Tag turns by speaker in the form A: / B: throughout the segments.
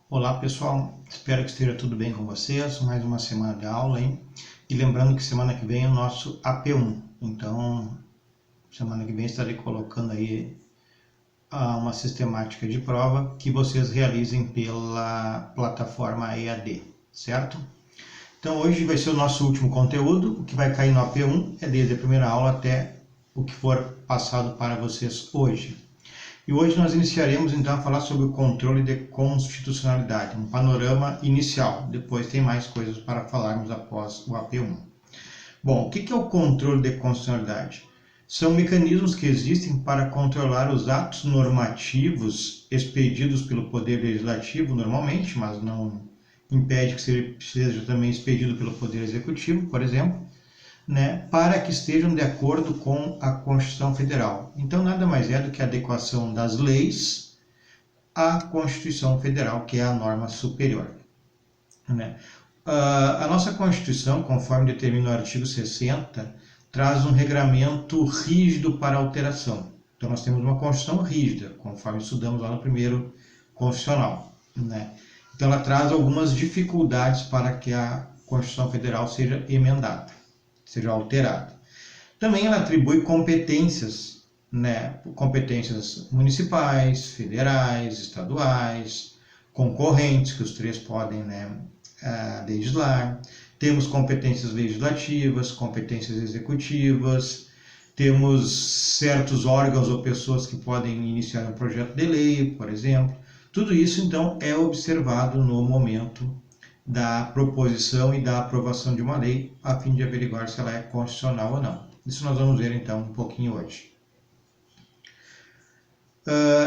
A: Olá pessoal, espero que esteja tudo bem com vocês, mais uma semana de aula, hein? E lembrando que semana que vem é o nosso AP1, então semana que vem estarei colocando aí uma sistemática de prova que vocês realizem pela plataforma EAD, certo? Então hoje vai ser o nosso último conteúdo, o que vai cair no AP1 é desde a primeira aula até o que for passado para vocês hoje. E hoje nós iniciaremos então a falar sobre o controle de constitucionalidade, um panorama inicial. Depois tem mais coisas para falarmos após o AP1. Bom, o que é o controle de constitucionalidade? São mecanismos que existem para controlar os atos normativos expedidos pelo Poder Legislativo normalmente, mas não impede que seja também expedido pelo Poder Executivo, por exemplo, para que estejam de acordo com a Constituição Federal. Então, nada mais é do que a adequação das leis à Constituição Federal, que é a norma superior. A nossa Constituição, conforme determina o artigo 60, traz um regramento rígido para alteração. Então, nós temos uma Constituição rígida, conforme estudamos lá no primeiro Constitucional. Então, ela traz algumas dificuldades para que a Constituição Federal seja emendada, seja alterado. Também ela atribui competências, competências municipais, federais, estaduais, concorrentes, que os três podem legislar. Temos competências legislativas, competências executivas, temos certos órgãos ou pessoas que podem iniciar um projeto de lei, por exemplo. Tudo isso, então, é observado no momento da proposição e da aprovação de uma lei, a fim de averiguar se ela é constitucional ou não. Isso nós vamos ver então um pouquinho hoje.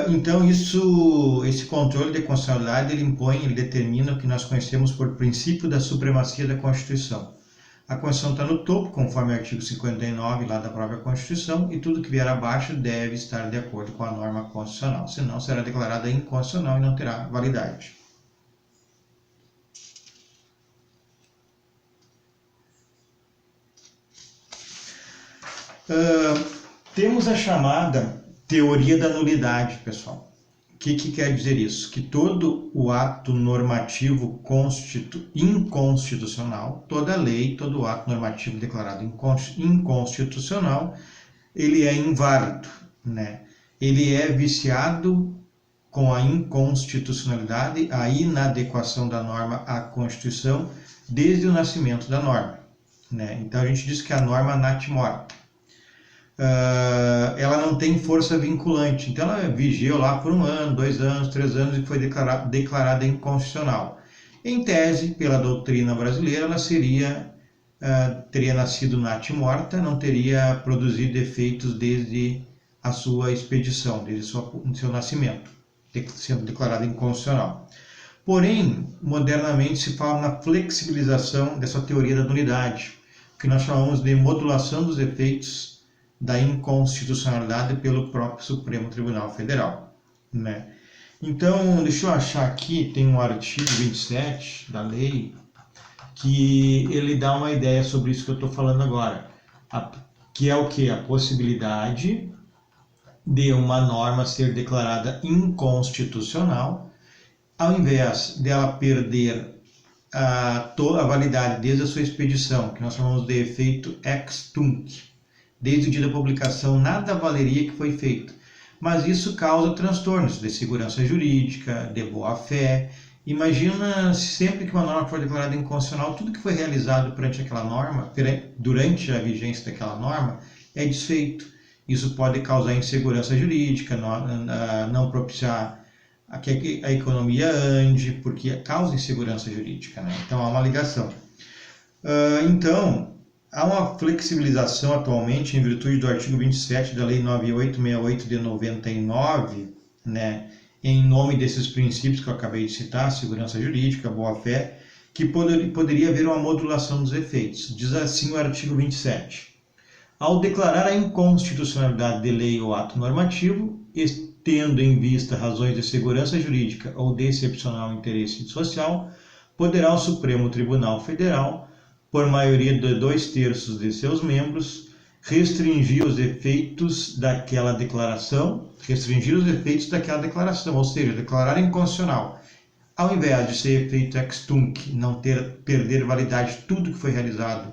A: Então esse controle de constitucionalidade ele determina o que nós conhecemos por princípio da supremacia da Constituição. A Constituição está no topo, conforme o artigo 59 lá da própria Constituição, e tudo que vier abaixo deve estar de acordo com a norma constitucional, senão será declarada inconstitucional e não terá validade. Temos a chamada teoria da nulidade, pessoal. O que quer dizer isso? Que todo o ato normativo inconstitucional, toda lei, todo ato normativo declarado inconstitucional, ele é inválido, Ele é viciado com a inconstitucionalidade, a inadequação da norma à Constituição desde o nascimento da norma, Então a gente diz que a norma natimora. Ela não tem força vinculante, então ela vigiou lá por 1 ano, 2 anos, 3 anos e foi declarada inconstitucional. Em tese, pela doutrina brasileira, ela teria nascido natimorta, não teria produzido efeitos desde a sua expedição, desde o seu nascimento, sendo declarada inconstitucional. Porém, modernamente se fala na flexibilização dessa teoria da nulidade, que nós chamamos de modulação dos efeitos da inconstitucionalidade pelo próprio Supremo Tribunal Federal. Então, deixa eu achar aqui, tem um artigo 27 da lei, que ele dá uma ideia sobre isso que eu estou falando agora, que é o que? A possibilidade de uma norma ser declarada inconstitucional, ao invés dela perder a validade desde a sua expedição, que nós chamamos de efeito ex tunc. Desde o dia da publicação, nada valeria que foi feito. Mas isso causa transtornos de segurança jurídica, de boa-fé. Imagina sempre que uma norma for declarada inconstitucional, tudo que foi realizado perante aquela norma, durante a vigência daquela norma, é desfeito. Isso pode causar insegurança jurídica, não propiciar que a economia ande, porque causa insegurança jurídica. Então há uma ligação. Há uma flexibilização atualmente em virtude do artigo 27 da Lei 9868 de 99, em nome desses princípios que eu acabei de citar, segurança jurídica, boa-fé, que poderia haver uma modulação dos efeitos. Diz assim o artigo 27. Ao declarar a inconstitucionalidade de lei ou ato normativo, tendo em vista razões de segurança jurídica ou de excepcional interesse social, poderá o Supremo Tribunal Federal, por maioria de 2/3 de seus membros, restringir os efeitos daquela declaração, ou seja, declarar inconstitucional ao invés de ser efeito ex tunc, não perder validade tudo que foi realizado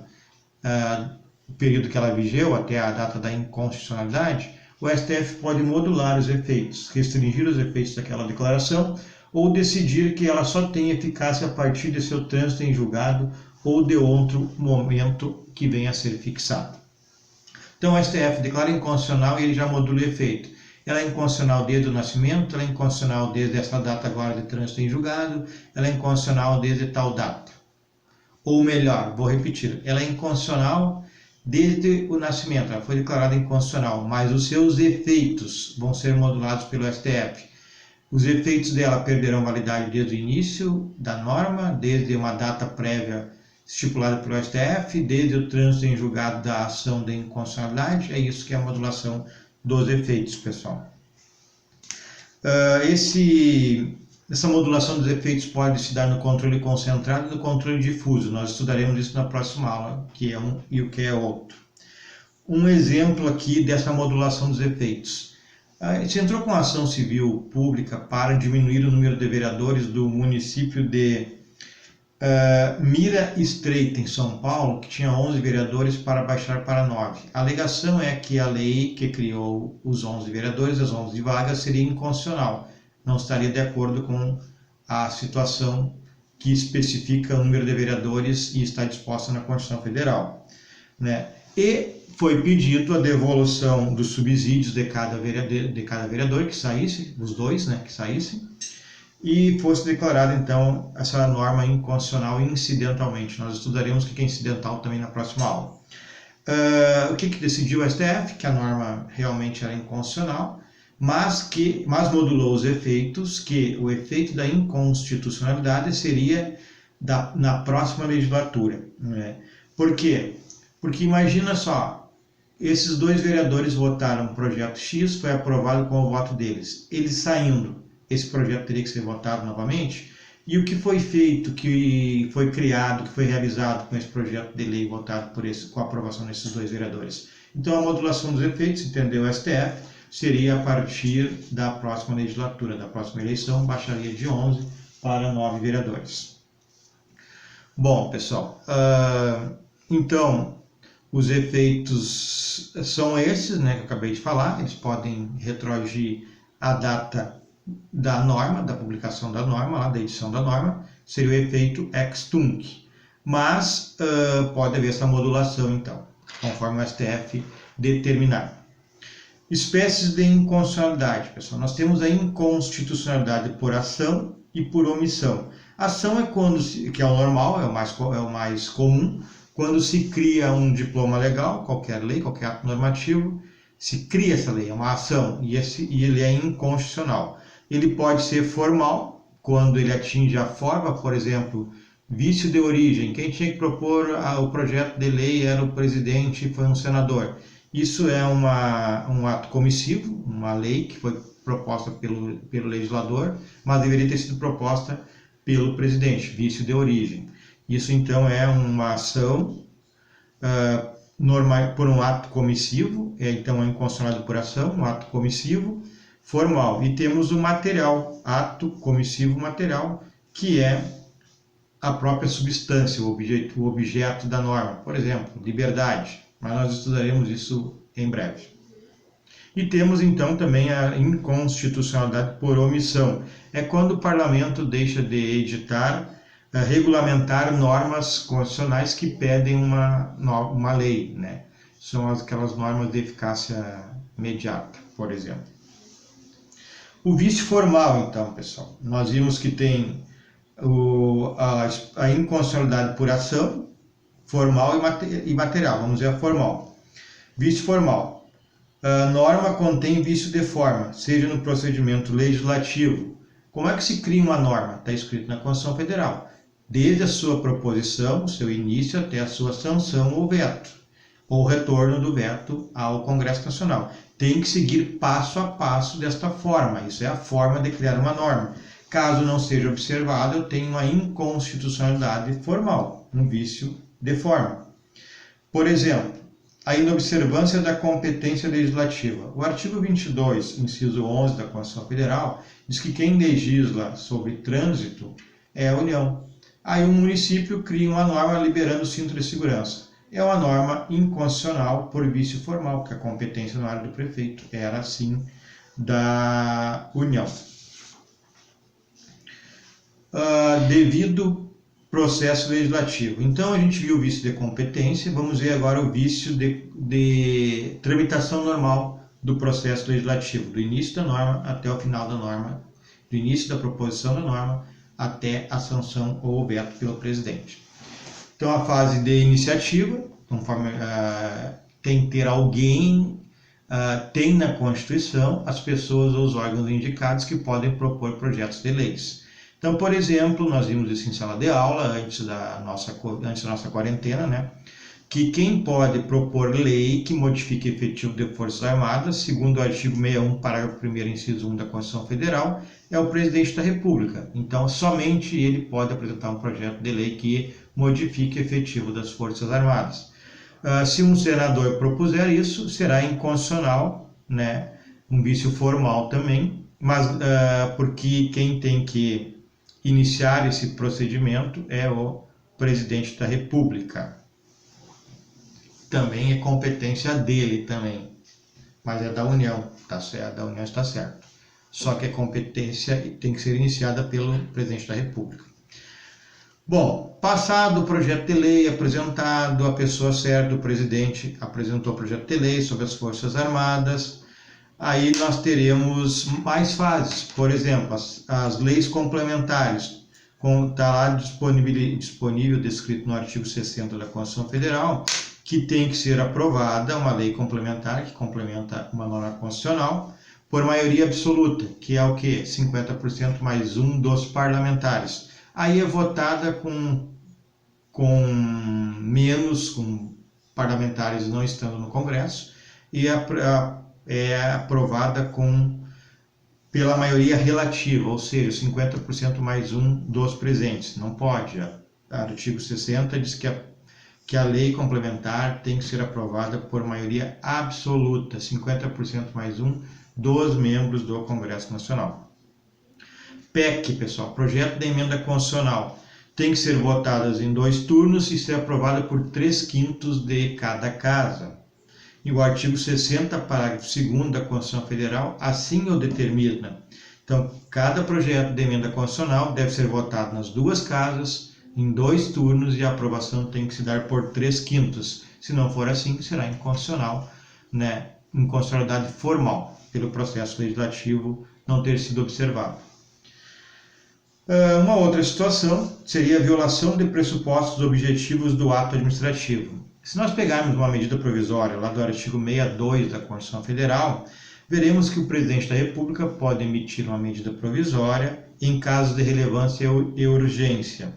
A: no período que ela vigeu, até a data da inconstitucionalidade, o STF pode modular os efeitos, restringir os efeitos daquela declaração ou decidir que ela só tem eficácia a partir de seu trânsito em julgado ou de outro momento que venha a ser fixado. Então o STF declara inconstitucional e ele já modula o efeito. Ela é inconstitucional desde o nascimento, ela é inconstitucional desde essa data agora de trânsito em julgado, ela é inconstitucional desde tal data. Ou melhor, vou repetir, ela é inconstitucional desde o nascimento, ela foi declarada inconstitucional, mas os seus efeitos vão ser modulados pelo STF. Os efeitos dela perderão validade desde o início da norma, desde uma data prévia estipulada pelo STF, desde o trânsito em julgado da ação de inconstitucionalidade. É isso que é a modulação dos efeitos, pessoal. Essa modulação dos efeitos pode se dar no controle concentrado e no controle difuso. Nós estudaremos isso na próxima aula, que é um e o que é outro. Um exemplo aqui dessa modulação dos efeitos. Se entrou com ação civil pública para diminuir o número de vereadores do município de Mira Estreita, em São Paulo, que tinha 11 vereadores, para baixar para 9. A alegação é que a lei que criou os 11 vereadores, as 11 vagas, seria inconstitucional. Não estaria de acordo com a situação que especifica o número de vereadores e está disposta na Constituição Federal, né? E foi pedido a devolução dos subsídios de cada vereador que saísse, os dois, né, que saíssem, e fosse declarada, então, essa norma inconstitucional incidentalmente. Nós estudaremos o que é incidental também na próxima aula. O que decidiu o STF? Que a norma realmente era inconstitucional, mas modulou os efeitos, que o efeito da inconstitucionalidade seria na próxima legislatura, né? Por quê? Porque imagina só, esses dois vereadores votaram o projeto X, foi aprovado com o voto deles. Eles saindo, esse projeto teria que ser votado novamente, e o que foi feito, que foi criado, que foi realizado com esse projeto de lei votado com a aprovação desses dois vereadores. Então a modulação dos efeitos, entendeu o STF, seria a partir da próxima legislatura, da próxima eleição, baixaria de 11 para 9 vereadores. Bom, pessoal, então os efeitos são esses, né, que eu acabei de falar. Eles podem retroagir a data da norma, da publicação da norma, lá, da edição da norma, seria o efeito ex tunc. Mas pode haver essa modulação, então, conforme o STF determinar. Espécies de inconstitucionalidade, pessoal. Nós temos a inconstitucionalidade por ação e por omissão. Ação é quando, que é o normal, é o mais comum, quando se cria um diploma legal, qualquer lei, qualquer ato normativo, se cria essa lei, é uma ação, e ele é inconstitucional. Ele pode ser formal, quando ele atinge a forma, por exemplo, vício de origem. Quem tinha que propor o projeto de lei era o presidente e foi um senador. Isso é um ato comissivo, uma lei que foi proposta pelo legislador, mas deveria ter sido proposta pelo presidente, vício de origem. Isso, então, é uma ação normal por um ato comissivo, então é inconstitucional por ação, um ato comissivo formal. E temos o material, ato comissivo material, que é a própria substância, o objeto da norma. Por exemplo, liberdade, mas nós estudaremos isso em breve. E temos, então, também a inconstitucionalidade por omissão. É quando o parlamento deixa de editar, regulamentar normas constitucionais que pedem uma lei, né? São aquelas normas de eficácia imediata, por exemplo. O vício formal, então, pessoal. Nós vimos que tem a inconstitucionalidade por ação, formal e material. Vamos ver a formal. Vício formal. A norma contém vício de forma, seja no procedimento legislativo. Como é que se cria uma norma? Está escrito na Constituição Federal. Desde a sua proposição, o seu início, até a sua sanção ou veto, ou retorno do veto ao Congresso Nacional. Tem que seguir passo a passo desta forma. Isso é a forma de criar uma norma. Caso não seja observado, eu tenho uma inconstitucionalidade formal, um vício de forma. Por exemplo, a inobservância da competência legislativa. O artigo 22, inciso 11 da Constituição Federal, diz que quem legisla sobre trânsito é a União. Aí o município cria uma norma liberando o cinto de segurança. É uma norma inconstitucional por vício formal, porque a competência não era do prefeito, era sim da União. Devido processo legislativo. Então a gente viu o vício de competência, vamos ver agora o vício de tramitação normal do processo legislativo, do início da norma até o final da norma, do início da proposição da norma até a sanção ou veto pelo presidente. Então a fase de iniciativa, conforme tem que ter alguém, tem na Constituição as pessoas ou os órgãos indicados que podem propor projetos de leis. Então, por exemplo, nós vimos isso em sala de aula, antes da nossa quarentena, né? Que quem pode propor lei que modifique efetivo de Forças Armadas, segundo o artigo 61, parágrafo 1º, inciso 1 da Constituição Federal, é o presidente da República. Então, somente ele pode apresentar um projeto de lei que modifique efetivo das Forças Armadas. Se um senador propuser isso, será inconstitucional, né? Um vício formal também, mas porque quem tem que iniciar esse procedimento é o presidente da República. Também é competência dele também, mas é da União, tá certo? Da União está certo. Só que a competência tem que ser iniciada pelo presidente da República. Bom, passado o projeto de lei apresentado, a pessoa certa, o presidente apresentou o projeto de lei sobre as Forças Armadas, aí nós teremos mais fases. Por exemplo, as leis complementares, está lá disponível, descrito no artigo 60 da Constituição Federal, que tem que ser aprovada uma lei complementar, que complementa uma norma constitucional, por maioria absoluta, que é o quê? 50% mais um dos parlamentares. Aí é votada com parlamentares não estando no Congresso, e é aprovada pela maioria relativa, ou seja, 50% mais um dos presentes. Não pode. O artigo 60 diz que a lei complementar tem que ser aprovada por maioria absoluta, 50% mais um dos membros do Congresso Nacional. PEC, pessoal, projeto de emenda constitucional, tem que ser votadas em 2 turnos e ser aprovada por 3/5 de cada casa. E o artigo 60, parágrafo 2º da Constituição Federal, assim o determina. Então, cada projeto de emenda constitucional deve ser votado nas 2 casas, em 2 turnos, e a aprovação tem que se dar por 3/5. Se não for assim, será inconstitucional, né? Inconstitucionalidade formal, pelo processo legislativo não ter sido observado. Uma outra situação seria a violação de pressupostos objetivos do ato administrativo. Se nós pegarmos uma medida provisória lá do artigo 62 da Constituição Federal, veremos que o presidente da República pode emitir uma medida provisória em casos de relevância e urgência.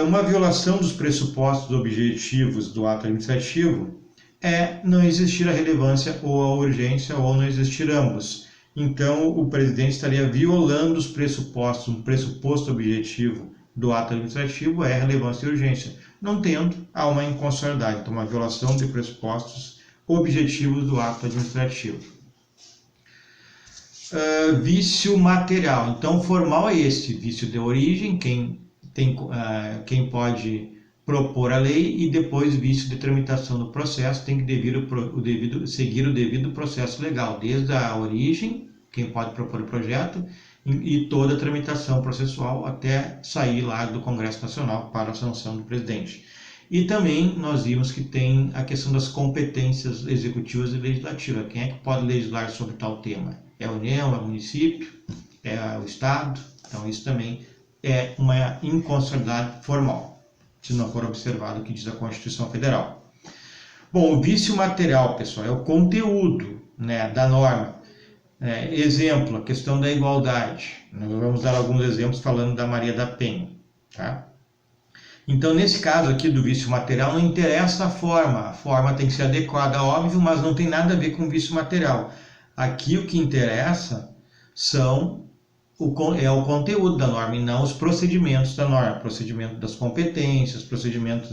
A: Uma violação dos pressupostos objetivos do ato administrativo é não existir a relevância ou a urgência, ou não existir ambos. Então, o presidente estaria violando os pressupostos, um pressuposto objetivo do ato administrativo é relevância e urgência. Não tendo, há uma inconstitucionalidade, então uma violação de pressupostos objetivos do ato administrativo. Vício material. Então, formal é este, vício de origem, quem pode propor a lei, e depois vício de tramitação do processo, tem que seguir o devido processo legal, desde a origem, quem pode propor o projeto, e toda a tramitação processual até sair lá do Congresso Nacional para a sanção do presidente. E também nós vimos que tem a questão das competências executivas e legislativas. Quem é que pode legislar sobre tal tema? É a União, é o município, é o Estado? Então isso também é uma inconstitucionalidade formal, se não for observado o que diz a Constituição Federal. Bom, o vício material, pessoal, é o conteúdo, né, da norma. Exemplo, a questão da igualdade. Nós vamos dar alguns exemplos falando da Maria da Penha. Tá? Então, nesse caso aqui do vício material, não interessa a forma tem que ser adequada, óbvio, mas não tem nada a ver com vício material. Aqui o que interessa é o conteúdo da norma e não os procedimentos da norma, procedimento das competências, procedimento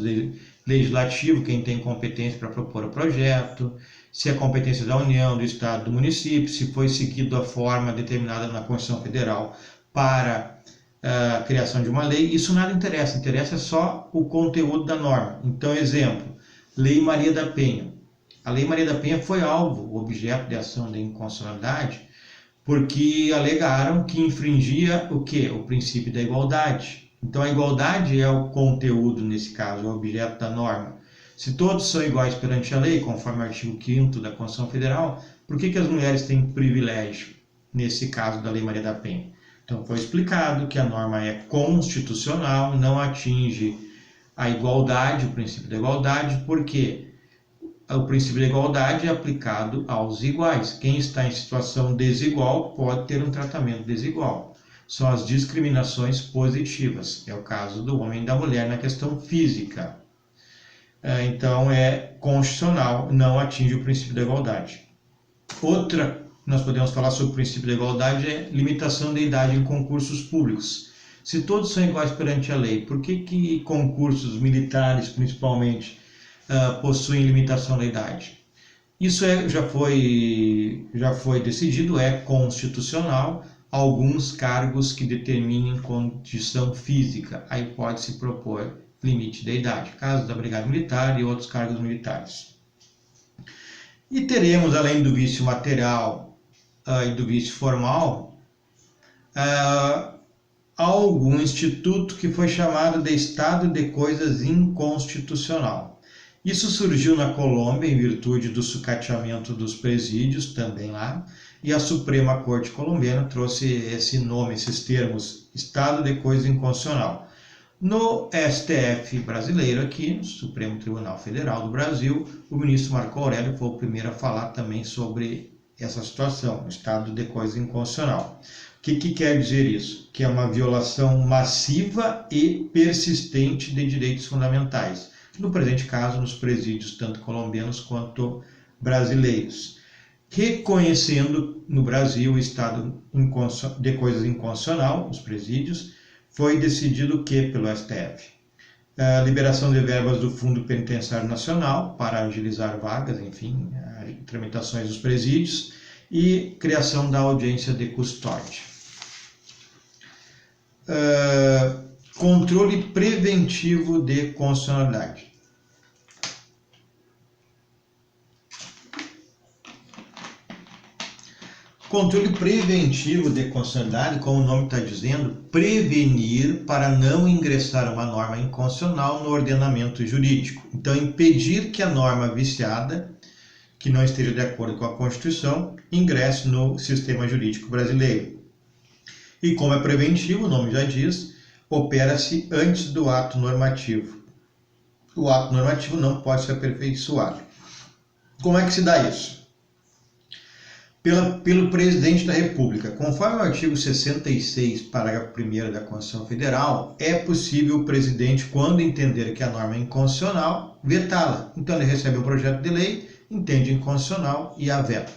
A: legislativo, quem tem competência para propor o projeto, se é competência da União, do Estado, do município, se foi seguido a forma determinada na Constituição Federal para a criação de uma lei, isso nada interessa, interessa só o conteúdo da norma. Então, exemplo, Lei Maria da Penha. A Lei Maria da Penha foi alvo, objeto de ação de inconstitucionalidade, porque alegaram que infringia o quê? O princípio da igualdade. Então, a igualdade é o conteúdo, nesse caso, o objeto da norma. Se todos são iguais perante a lei, conforme o artigo 5º da Constituição Federal, por que as mulheres têm privilégio, nesse caso da Lei Maria da Penha? Então, foi explicado que a norma é constitucional, não atinge a igualdade, o princípio da igualdade, porque o princípio da igualdade é aplicado aos iguais. Quem está em situação desigual pode ter um tratamento desigual. São as discriminações positivas. É o caso do homem e da mulher na questão física. Então, é constitucional, não atinge o princípio da igualdade. Outra, nós podemos falar sobre o princípio da igualdade, é limitação da idade em concursos públicos. Se todos são iguais perante a lei, por que concursos militares, principalmente, possuem limitação da idade? Isso já foi decidido, é constitucional. Alguns cargos que determinem condição física, aí pode-se propor limite da idade, caso da Brigada Militar e outros cargos militares. E teremos, além do vício material e do vício formal, algum instituto que foi chamado de estado de coisas inconstitucional. Isso surgiu na Colômbia em virtude do sucateamento dos presídios, também lá, e a Suprema Corte Colombiana trouxe esse nome, esses termos, estado de coisa inconstitucional. No STF brasileiro aqui, no Supremo Tribunal Federal do Brasil, o ministro Marco Aurélio foi o primeiro a falar também sobre essa situação, o estado de coisa inconstitucional. O que quer dizer isso? Que é uma violação massiva e persistente de direitos fundamentais. No presente caso, nos presídios tanto colombianos quanto brasileiros. Reconhecendo no Brasil o estado de coisas inconstitucional, os presídios, foi decidido o que pelo STF? A liberação de verbas do Fundo Penitenciário Nacional para agilizar vagas, enfim, tramitações dos presídios e criação da audiência de custódia. Controle preventivo de constitucionalidade. Controle preventivo de constitucionalidade, como o nome está dizendo, prevenir para não ingressar uma norma inconstitucional no ordenamento jurídico. Então, impedir que a norma viciada, que não esteja de acordo com a Constituição, ingresse no sistema jurídico brasileiro. E como é preventivo, o nome já diz, opera-se antes do ato normativo. O ato normativo não pode ser aperfeiçoado. Como é que se dá isso? Pelo Presidente da República. Conforme o artigo 66, parágrafo 1º da Constituição Federal, é possível o presidente, quando entender que a norma é inconstitucional, vetá-la. Então ele recebe o projeto de lei, entende inconstitucional e a veta.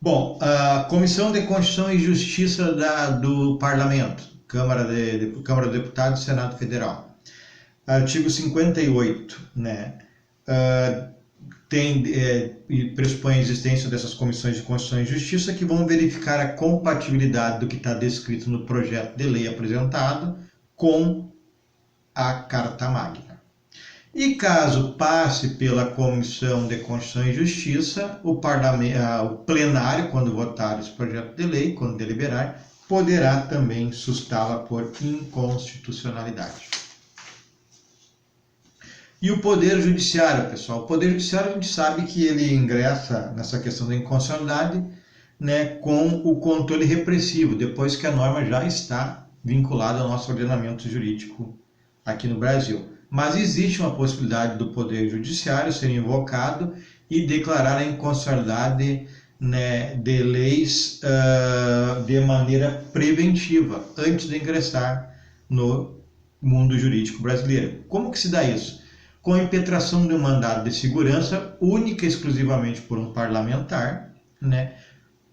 A: Bom, a Comissão de Constituição e Justiça do Parlamento, Câmara dos Deputados e Senado Federal. Artigo 58, né? Pressupõe a existência dessas comissões de Constituição e Justiça que vão verificar a compatibilidade do que está descrito no projeto de lei apresentado com a Carta Magna. E caso passe pela Comissão de Constituição e Justiça, o plenário, quando votar esse projeto de lei, quando deliberar, poderá também sustá-la por inconstitucionalidade. E o Poder Judiciário, pessoal? O Poder Judiciário, a gente sabe que ele ingressa nessa questão da inconstitucionalidade, né, com o controle repressivo, depois que a norma já está vinculada ao nosso ordenamento jurídico aqui no Brasil. Mas existe uma possibilidade do Poder Judiciário ser invocado e declarar a inconstitucionalidade, né, de leis de maneira preventiva, antes de ingressar no mundo jurídico brasileiro. Como que se dá isso? Com a impetração de um mandado de segurança única e exclusivamente por um parlamentar, né?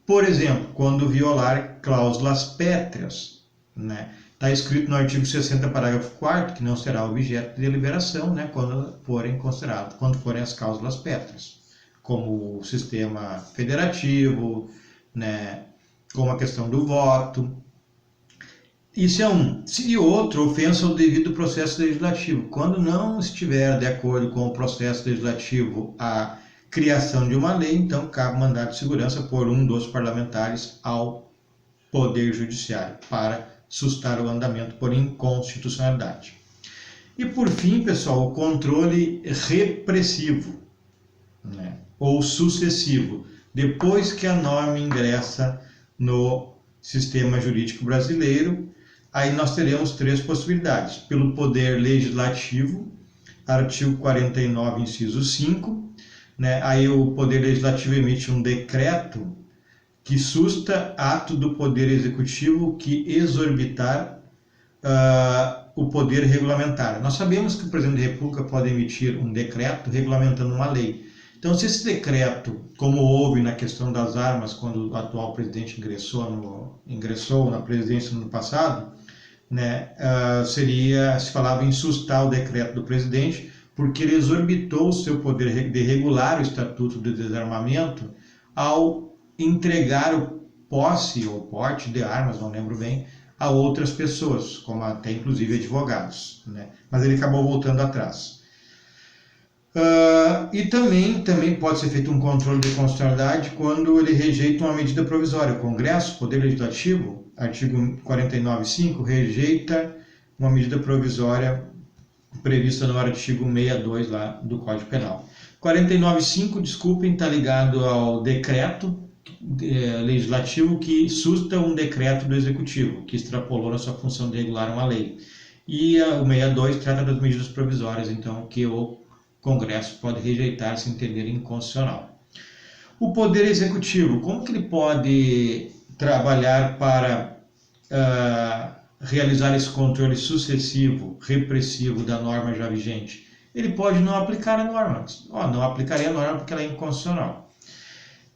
A: Por exemplo, quando violar cláusulas pétreas, né? Está escrito no artigo 60, parágrafo 4º, que não será objeto de deliberação, né? Quando forem as cláusulas pétreas, como o sistema federativo, né, como a questão do voto. Isso é um. E outro, ofensa ao devido processo legislativo. Quando não estiver de acordo com o processo legislativo a criação de uma lei, então cabe mandado de segurança por um dos parlamentares ao Poder Judiciário para sustar o andamento por inconstitucionalidade. E por fim, pessoal, o controle repressivo, né, ou sucessivo, depois que a norma ingressa no sistema jurídico brasileiro. Aí nós teremos três possibilidades: pelo Poder Legislativo, artigo 49, inciso 5, né? Aí o Poder Legislativo emite um decreto que susta ato do Poder Executivo que exorbitar o poder regulamentar. Nós sabemos que o Presidente da República pode emitir um decreto regulamentando uma lei. Então, se esse decreto, como houve na questão das armas, quando o atual presidente ingressou na presidência no ano passado, né, se falava em sustar o decreto do presidente, porque ele exorbitou o seu poder de regular o Estatuto de Desarmamento ao entregar o posse ou porte de armas, não lembro bem, a outras pessoas, como até inclusive advogados, né? Mas ele acabou voltando atrás. E também pode ser feito um controle de constitucionalidade quando ele rejeita uma medida provisória. O Congresso, Poder Legislativo, artigo 49.5, rejeita uma medida provisória prevista no artigo 62 lá do Código Penal. 49.5, desculpem, está ligado ao decreto legislativo que susta um decreto do Executivo, que extrapolou na sua função de regular uma lei. E o 62 trata das medidas provisórias, então, que o Congresso pode rejeitar se entender inconstitucional. O Poder Executivo, como que ele pode trabalhar para realizar esse controle sucessivo, repressivo da norma já vigente? Ele pode não aplicar a norma. Não aplicaria a norma porque ela é inconstitucional.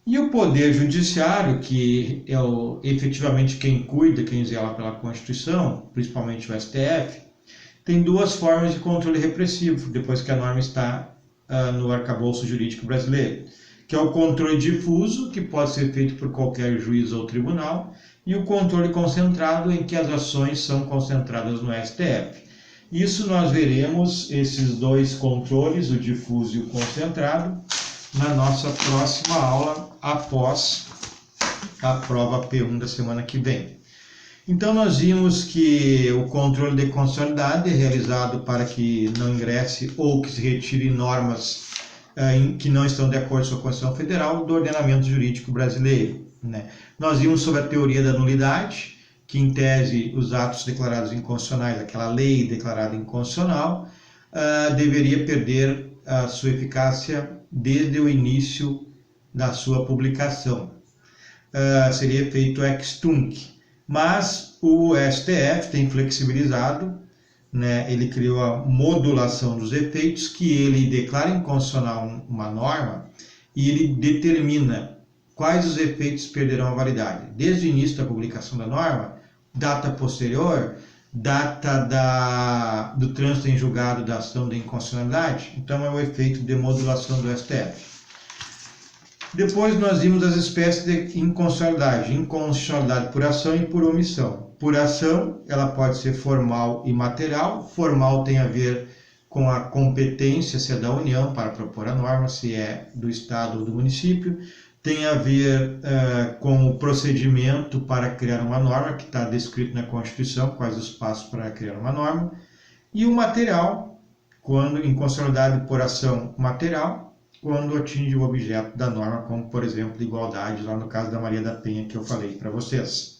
A: E o Poder Judiciário, que é efetivamente quem cuida, quem zela pela Constituição, principalmente o STF, tem duas formas de controle repressivo, depois que a norma está no arcabouço jurídico brasileiro, que é o controle difuso, que pode ser feito por qualquer juiz ou tribunal, e o controle concentrado, em que as ações são concentradas no STF. Isso nós veremos, esses dois controles, o difuso e o concentrado, na nossa próxima aula, após a prova P1 da semana que vem. Então, nós vimos que o controle de constitucionalidade é realizado para que não ingresse ou que se retire normas que não estão de acordo com a Constituição Federal do ordenamento jurídico brasileiro, né? Nós vimos sobre a teoria da nulidade, que em tese os atos declarados inconstitucionais, aquela lei declarada inconstitucional, deveria perder a sua eficácia desde o início da sua publicação. Seria feito ex tunc. Mas o STF tem flexibilizado, né? Ele criou a modulação dos efeitos, que ele declara inconstitucional uma norma e ele determina quais os efeitos perderão a validade. Desde o início da publicação da norma, data posterior, data do trânsito em julgado da ação de inconstitucionalidade. Então é o efeito de modulação do STF. Depois nós vimos as espécies de inconstitucionalidade. Inconstitucionalidade por ação e por omissão. Por ação, ela pode ser formal e material. Formal tem a ver com a competência, se é da União para propor a norma, se é do Estado ou do município. Tem a ver com o procedimento para criar uma norma, que está descrito na Constituição, quais os passos para criar uma norma. E o material, quando inconstitucionalidade por ação material, quando atinge o objeto da norma, como, por exemplo, igualdade, lá no caso da Maria da Penha, que eu falei para vocês.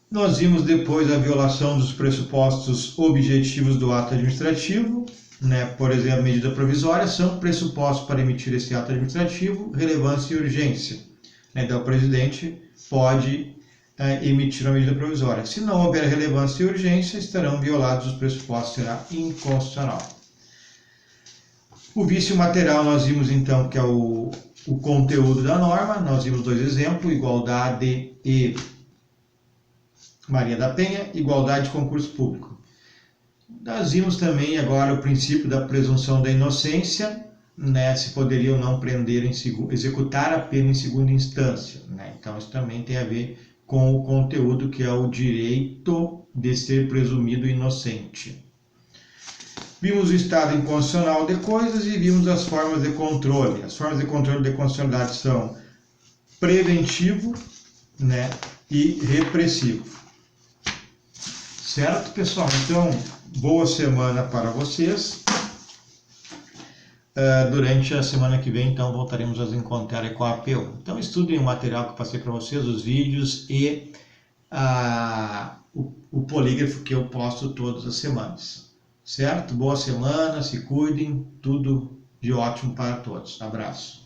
A: Nós vimos depois a violação dos pressupostos objetivos do ato administrativo, né? Por exemplo, a medida provisória são pressupostos para emitir esse ato administrativo, relevância e urgência, né? Então, o presidente pode emitir uma medida provisória. Se não houver relevância e urgência, estarão violados os pressupostos, será inconstitucional. O vício material nós vimos então que é o conteúdo da norma, nós vimos dois exemplos, igualdade e Maria da Penha, igualdade de concurso público. Nós vimos também agora o princípio da presunção da inocência, né, se poderia ou não prender executar a pena em segunda instância, né? Então isso também tem a ver com o conteúdo que é o direito de ser presumido inocente. Vimos o estado inconstitucional de coisas e vimos as formas de controle. As formas de controle de constitucionalidade são preventivo, né, e repressivo. Certo, pessoal? Então, boa semana para vocês. Durante a semana que vem, então, voltaremos a nos encontrar com a APU. Então, estudem o material que eu passei para vocês, os vídeos e o polígrafo que eu posto todas as semanas. Certo? Boa semana, se cuidem, tudo de ótimo para todos. Abraço.